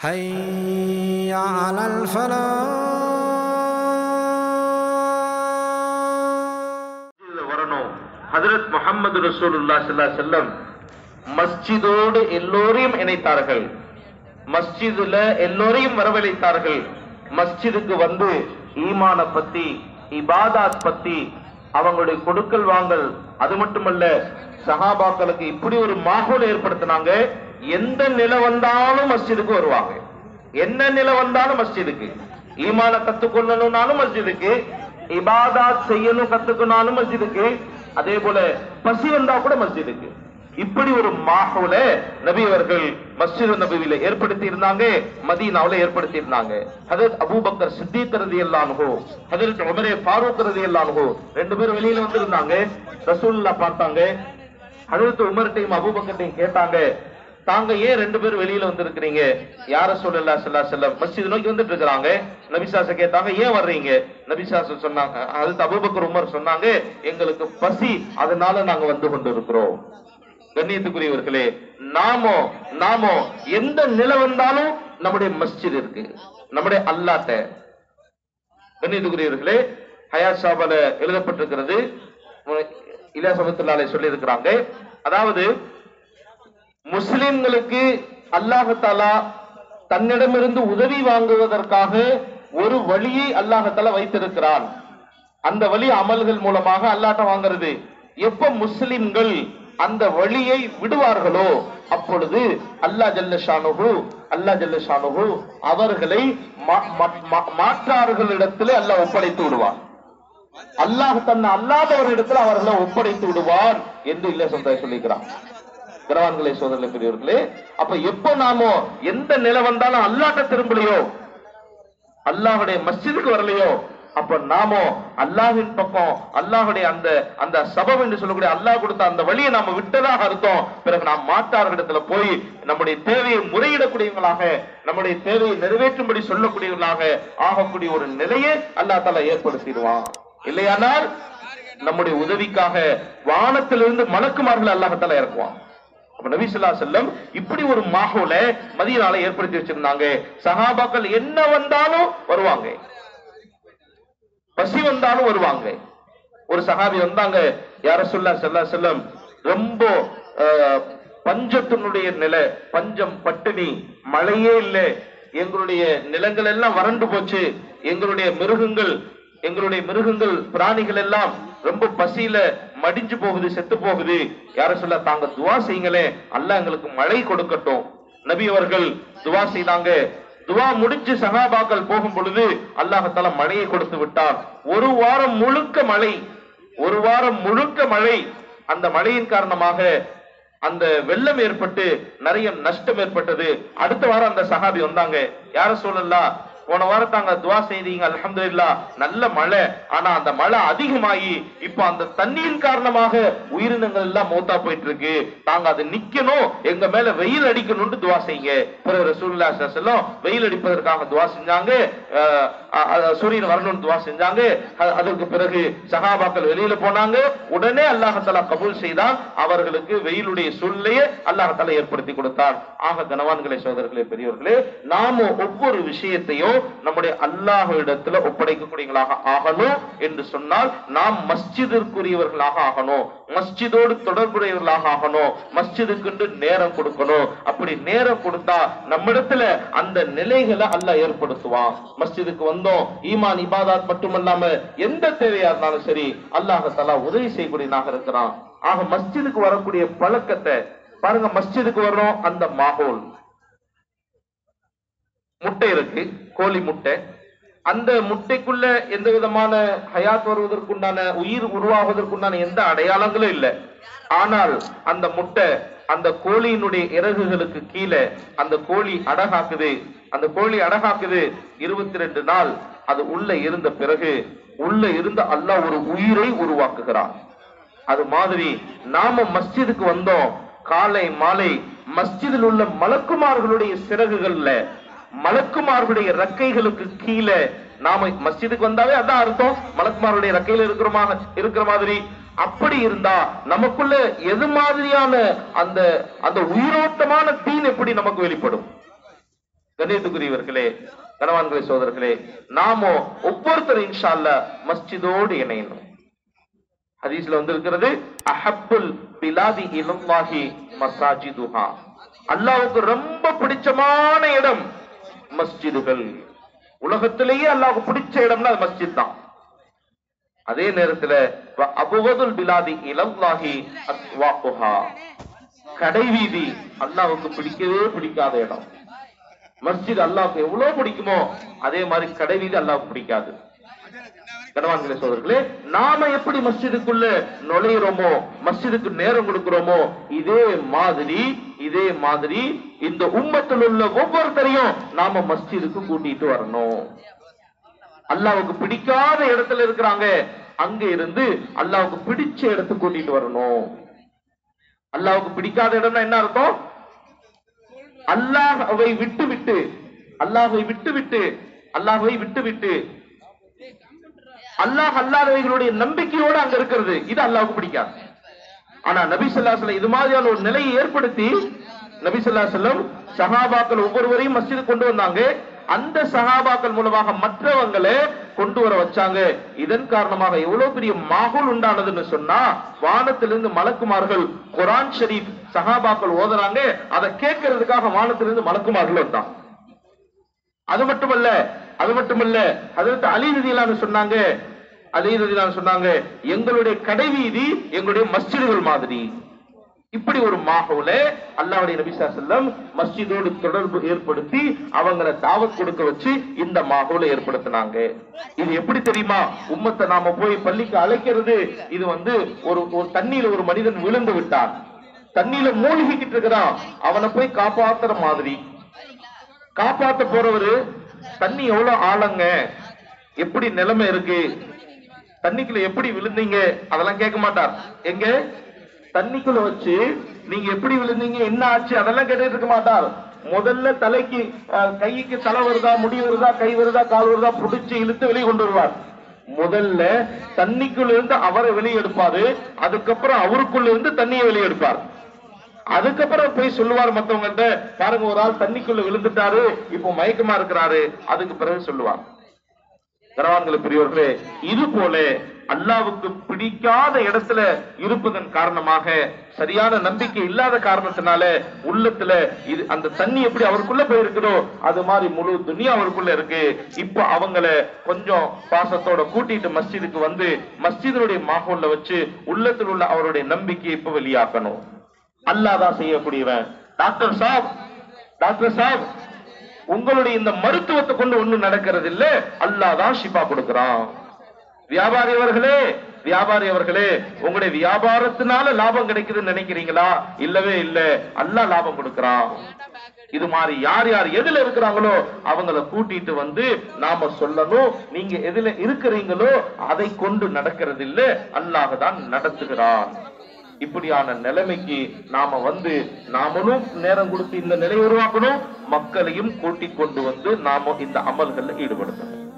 حي على الفلاح. வரணும். ஹஜ்ரத் முஹம்மது ரசூலுல்லாஹி ஸல்லல்லாஹு அலைஹி வஸல்லம் மஸ்ஜிதோடு எல்லோரையும் இணைத்தார்கள். மஸ்ஜிதுல எல்லோரையும் வரவழைத்தார்கள். மஸ்ஜிதுக்கு வந்து ஈமான பத்தி, இபாதத் பத்தி, அவங்களுடைய கொடுக்கல் வாங்கல், அது மட்டுமல்ல சஹாபாக்களுக்கு இப்படி ஒரு மாஹோல் ஏற்படுத்தினாங்க. எந்த நிலை வந்தாலும் மஸ்ஜிதுக்கு வருவாங்க. என்ன நிலை வந்தாலும் மஸ்ஜிதுக்கு, ஈமான கத்துக்கொள்ளணும்னாலும் மஸ்ஜிதுக்கு, இபாதத் செய்யணும் கத்துக்கணும்னாலும் மஸ்ஜிதுக்கு, அதே போல பசி வந்தா கூட மஸ்ஜிதுக்கு. இப்படி ஒரு மாஹோல நபி அவர்கள் மஸ்ஜித் நபவியில ஏற்படுத்தி இருந்தாங்க, மதீனாவுல ஏற்படுத்தி இருந்தாங்க. ஹஜ்ரத் அபூபக்கர் சித்திக் ரலியல்லாஹு அன்ஹு, ஹஜ்ரத் உமர் ஃபாரூக் ரலியல்லாஹு அன்ஹு ரெண்டு பேரும் வெளியில வந்திருந்தாங்க. ரசூலுல்லாஹ் பார்த்தாங்க. ஹஜ்ரத் உமர்ட்டையும் அபூபக்கர்ட்டையும் கேட்டாங்க, தாங்க ஏன் ரெண்டு பேரும் வெளியில வந்திருக்கிறீங்க? யா ரசூலுல்லாஹி ஸல்லல்லாஹு அலைஹி வஸல்லம் மஸ்ஜித் நோக்கி வந்துட்டு இருக்காங்க. நபி ஸல்லல்லாஹு கேட்டாங்க, ஏன் வர்றீங்க? நபி ஸல்லல்லாஹு சொன்னாங்க, ஹஜ்ரத் அபூபக்கர் உமர் சொன்னாங்க, எங்களுக்கு பசி, அதனால நாங்க வந்து கொண்டிருக்கிறோம். கண்ணியத்துக்குரியவர்களே, நாமோ எந்த நிலை வந்தாலும் நம்முடைய மஸ்ஜித் இருக்கு, நம்முடைய அல்லாஹ்ட்ட. கண்ணியத்துக்குரியவர்களே, ஹயாத் ஷாபால எழுதப்பட்டிருக்கிறது, இலியாஸ் ரஹ்மத்துல்லாஹி அலைஹி சொல்லி இருக்கிறாங்க, அதாவது முஸ்லிம்களுக்கு அல்லாஹ் தஆலா தன்னிடமிருந்து உதவி வாங்குவதற்காக ஒரு வழியை அல்லாஹ் தஆலா வைத்திருக்கிறான். அந்த வழி அமல்கள் மூலமாக அல்லாஹ்ட்ட வாங்குறது. எப்ப முஸ்லிம்கள் அந்த வழியை விடுவார்களோ அப்பொழுது அல்லாஹ் ஜல்ல ஷானுஹு அவர்களை மாற்றார்களிடத்தில் அல்லாஹ் ஒப்படைத்து விடுவான். அல்லாஹ் தன்னை அல்லாதவரிடத்தில் அவர்களை ஒப்படைத்து விடுவான் என்று இல்ல சொல்லிக்கிறான். கிரவான்களே, சோதரர்களே, பெரியவர்களே, அப்ப எப்ப நாமோ எந்த நிலை வந்தாலும் அல்லாஹ்ட்ட திரும்பலையோ, அல்லாஹ்வுடைய மஸ்ஜிதுக்கு வரலையோ, அப்ப நாமோ அல்லாஹ்வின் பக்கம், அல்லாஹ்வுடைய அந்த சபம் என்று சொல்லக்கூடிய அல்லாஹ் கொடுத்த அந்த வழியை நாம விட்டதாக அர்த்தம். பிறகு நாம் மாற்றார்களிடத்துல போய் நம்முடைய தேவையை முறையிடக்கூடியவங்களாக, நம்முடைய தேவையை நிறைவேற்றும்படி சொல்லக்கூடியவர்களாக ஆகக்கூடிய ஒரு நிலையை அல்லாஹ் தஆலா ஏற்படுத்திடுவான். இல்லையானால் நம்முடைய உதவிக்காக வானத்திலிருந்து மலக்குமார்கள் அல்லாஹ் தஆலா இறக்குவான். நபி ஸல்லல்லாஹு அலைஹி வஸல்லம் இப்படி ஒரு மாஹோல மதீனால ஏற்படுத்தி வச்சிருந்தாங்க. சஹாபாக்கள் என்ன வந்தாலும் வருவாங்க, பசி வந்தாலும் வருவாங்க. ஒரு சஹாபி வந்தாங்க, யா ரசூலுல்லாஹி ஸல்லல்லாஹு அலைஹி வஸல்லம், ரொம்ப பஞ்சத்தினுடைய நிலை, பஞ்சம், பட்டினி, மழையே இல்லை, எங்களுடைய நிலங்கள் எல்லாம் வறண்டு போச்சு, எங்களுடைய மிருகங்கள் பிராணிகள் எல்லாம் ரொம்ப பசியில மடிஞ்சு போகுது, செத்து போகுது. யார சொல்ல, தாங்க துவா செய்யுங்களே, அல்லாஹ் எங்களுக்கு மழை கொடுக்கட்டும். நபி அவர்கள் துவா செய்தாங்க. துவா முடிஞ்சு சஹாபாக்கள் போகும் பொழுது அல்லாஹ் தஆலா மழையை கொடுத்து விட்டார். ஒரு வாரம் முழுக்க மழை. அந்த மழையின் காரணமாக அந்த வெள்ளம் ஏற்பட்டு நிறைய நஷ்டம் ஏற்பட்டது. அடுத்த வாரம் அந்த சஹாபி வந்தாங்க, யார சொல்லலாம், போன வாரம் தாங்க துவா செய்தீங்க, அல்ஹம்துலில்லாஹ் நல்ல மழை, ஆனா அந்த மழை அதிகமாகி இப்ப அந்த தண்ணீரின் காரணமாக உயிரினங்கள் எல்லாம் மௌத்தா போயிட்டு இருக்கு, தாங்க அது நிக்கணும், எங்க மேல வெயில் அடிக்கணும்னு துவா செய்யுங்க. பிறகு ரசூலுல்லாஹி ஸல்லல்லாஹு அலைஹி வஸல்லம் வெயில் அடிப்பதற்காக துவா செஞ்சாங்க, சூரியன் வரணும்னு துவா செஞ்சாங்க. அதற்கு பிறகு சஹாபாக்கள் வெளியில போனாங்க. உடனே அல்லாஹ் தஆலா கபூல் செய்தான். அவர்களுக்கு வெயிலுடைய சூழ்நிலையை அல்லாஹ் தஆலா ஏற்படுத்தி கொடுத்தார். ஆக கனவான்களே, சோதரர்களே, பெரியவர்களே, நாம ஒவ்வொரு விஷயத்தையும் நம்முடைய அல்லாஹ்விடத்துல ஒப்படைக்கக்கூடியவர்களாக ஆகணும் என்று சொன்னால் நாம் மஸ்ஜிதிற்குரியவர்களாக ஆகணும், மஸ்ஜிதோடு தொடர்புடையவர்களாக ஆகணும், மஸ்ஜிதுக்கு நேரம் கொடுக்கணும். அப்படி நேரம் கொடுத்தா நம்மிடத்துல அந்த நிலைகளை அல்லாஹ் ஏற்படுத்துவான். மஸ்ஜிதுக்கு வந்தோம், ஈமான் இபாதத் மட்டுமல்லாம எந்த தேவையா இருந்தாலும் சரி அல்லாஹ் தஆலா உதவி செய்யக்கூடியவனாக இருக்கிறான். ஆக மஸ்ஜிதுக்கு வரக்கூடிய பழக்கத்தை பாருங்க. மஸ்ஜிதுக்கு வர்றோம், அந்த மாஹோல், முட்டை இருக்கு, கோழி முட்டை, அந்த முட்டைக்குள்ள எந்த விதமான ஹயாத் வருவதற்குண்டான, உயிர் உருவாகுவதற்குண்டான எந்த அடையாளங்களும் இல்லை. ஆனால் அந்த முட்டை, அந்த கோழியினுடைய இறகுகளுக்கு கீழே அந்த கோழி அடகாக்குது. 22 நாள் அது உள்ள இருந்த பிறகு உள்ள இருந்த அல்லாஹ் ஒரு உயிரை உருவாக்குகிறான். அது மாதிரி நாம மஸ்ஜிதுக்கு வந்தோம், காலை மாலை மஸ்ஜிதில் உள்ள மலக்குமார்களுடைய சிறகுகள்ல, மலக்குமார்களுடைய ரெக்கைகளுக்கு கீழே நாம மஸ்ஜிதுக்கு வந்தாவே அதான் அர்த்தம், மலக்குமார்களுடைய ரெக்கையில இருக்கிற மாதிரி. அப்படி இருந்தா நமக்குள்ள எது மாதிரியான அந்த உயிரோட்டமான தீன் எப்படி நமக்கு வெளிப்படும்? கண்ணியத்துக்குரியவர்களே, கணவான்களே, சோதரர்களே, நாமோ ஒவ்வொருத்தரும் இன்ஷா அல்லாஹ் மஸ்ஜிதோடு இணையணும். ஹதீஸ்ல வந்திருக்கிறது, அஹப்புல் பிலாதி இலல்லாஹி மசாஜிதுஹா, அல்லாஹ்வுக்கு ரொம்ப பிடிச்சமான இடம் மஸ்ஜிதுகள். உலகத்திலேயே அல்லாஹ்வுக்கு பிடிச்ச இடம்னா அது மஸ்ஜித் தான். அதே நேரத்துல அபுவதுல் பிலாதி இலல்லாஹி அஸ்வாஹா, கடைவீதி அல்லாஹ்வுக்கு பிடிக்கவே பிடிக்காத இடம். மஸ்ஜித் அல்லாஹ்வுக்கு எவ்வளவு பிடிக்குமோ அதே மாதிரி கடைவீதி அல்லாஹ்வுக்கு பிடிக்காது. கணவான்களே, சோதர்களே, நாம எப்படி மஸ்ஜிதுக்குள்ள நுழையிறோமோ, மஸ்ஜிதுக்கு நேரம் கொடுக்கிறோமோ, இதே மாதிரி இந்த உம்மத்தில் உள்ள ஒவ்வொருத்தரையும் நாம மஸ்ஜிதுக்கு கூட்டிட்டு வரணும். அல்லாஹ்வுக்கு பிடிக்காத இடத்துல இருக்கிறாங்க, அங்க இருந்து அல்லாஹ்வுக்கு பிடிச்ச இடத்துக்கு கூட்டிட்டு வரணும். அல்லாஹ்வுக்கு பிடிக்காத இடம்னா என்ன அர்த்தம்? அல்லாஹ்வை விட்டுவிட்டு அல்லாஹ் அல்லாதவைகளுடைய நம்பிக்கையோடு அங்க இருக்கிறது, இது அல்லாஹ்வுக்கு பிடிக்காது. ஆனா நபி ஸல்லல்லாஹு அலைஹி வஸல்லம் இது மாதிரியான ஒரு நிலையை ஏற்படுத்தி நபி ஸல்லல்லாஹு அலைஹி வஸல்லம் சஹாபாக்கள் ஒவ்வொருவரையும் மஸ்ஜித் கொண்டு வந்தாங்க. அந்த சஹாபாக்கள் மூலமாக மற்றவங்களை கொண்டு வர வச்சாங்க. இதன் காரணமாக எவ்வளவு பெரிய மாஹூல் உண்டானதுன்னு சொன்னா, வானத்திலிருந்து மலக்குமார்கள் குர்ஆன் ஷரீஃப் சஹாபாக்கள் ஓதுறாங்க, அதை கேட்கறதுக்காக வானத்திலிருந்து மலக்குமார்கள் வந்தாங்க. அது மட்டுமல்ல ஹஜ்ரத் அலி ரலியல்லாஹு அன்ஹு சொன்னாங்க, எங்களுடைய கடைவீதி எங்களுடைய மஸ்ஜிதுகள் மாதிரி. இப்படி ஒரு மாஹூல அல்லாஹ்வுடைய நபி ஸல்லல்லாஹு அலைஹி வஸல்லம் மஸ்ஜிதோடு தொடர்பு ஏற்படுத்தி அவங்களை தாவத் கொடுக்க வச்சு இந்த மாஹூல ஏற்படுத்தினாங்க. இது எப்படி தெரியுமா? உம்மத்தை நாம போய் பள்ளிக்கு அழைக்கிறது, இது ஒரு தண்ணியில ஒரு மனிதன் விழுந்து விட்டான், தண்ணியில மூழ்கிக்கிட்டு இருக்கிறான், அவனை போய் காப்பாத்துற மாதிரி. காப்பாத்த போறவரு தண்ணி எவ்வளவு ஆழங்க, எப்படி நிலைமை இருக்கு, தண்ணிக்குள்ள எப்படி விழுந்தீங்க, அதெல்லாம் கேட்க மாட்டார். எங்க தண்ணிக்குள்ள வச்சு நீங்க எப்படி விழுந்தீங்க, என்ன ஆச்சு, அதெல்லாம் கேட்டுட்டு இருக்க மாட்டார். முதல்ல தலைக்கு கைக்கு தலை வருதா, முடி வருதா, கை வருதா, கால் வருதா, புடிச்சு இழுத்து வெளியே கொண்டு வருவார். முதல்ல தண்ணிக்குள்ள இருந்து அவரை வெளியே எடுப்பாரு, அதுக்கப்புறம் அவருக்குள்ள இருந்து தண்ணியை வெளியே எடுப்பார். அதுக்கப்புறம் போய் சொல்லுவார் மத்தவங்கள்ட்ட, பாருங்க ஒரு ஆள் தண்ணிக்குள்ள விழுந்துட்டாரு, இப்போ மயக்கமா இருக்கிறாரு. அதுக்கு பிறகு சொல்லுவார். கணவான்களே, பெரியவர்களே, இது போல அல்லாஹ்வுக்கு பிடிக்காத இடத்துல இருப்பதன் காரணமாக, சரியான நம்பிக்கை இல்லாத காரணத்தினால உள்ளத்துல இது அந்த தண்ணி எப்படி அவருக்குள்ள போயிருக்குதோ அது மாதிரி முழு துனியா அவருக்குள்ள இருக்கு. இப்ப அவங்கள கொஞ்சம் பாசத்தோட கூட்டிட்டு மஸ்ஜிதுக்கு வந்து மஸ்ஜிதுடைய மாஹூல்ல வச்சு உள்ளத்தில் உள்ள அவருடைய நம்பிக்கையை இப்ப வெளியாக்கணும். அல்லாஹ் தான் செய்யக்கூடியவன். டாக்டர் சாப் உங்களுடைய இந்த மருத்துவத்தை கொண்டு ஒண்ணும் நடக்கிறது இல்ல, அல்லாஹ் தான் ஷிஃபா கொடுக்கிறான். வியாபாரி அவர்களே, உங்களுடைய வியாபாரத்தினால லாபம் கிடைக்குதுன்னு நினைக்கிறீங்களா? இல்லவே இல்ல, அல்லாஹ் லாபம் கொடுக்கிறான். இது மாதிரி யார் யார் எதுல இருக்கிறாங்களோ அவங்களை கூட்டிட்டு வந்து நாம சொல்லணும், நீங்க எதுல இருக்கிறீங்களோ அதை கொண்டு நடக்கிறது இல்ல, அல்லாஹ் தான் நடத்துகிறான். இப்படியான நிலைமைக்கு நாமளும் நேரம் கொடுத்து இந்த நிலையை உருவாக்கணும், மக்களையும் கூட்டிக் கொண்டு வந்து நாம இந்த அமல்கள்ல ஈடுபடுத்தணும்.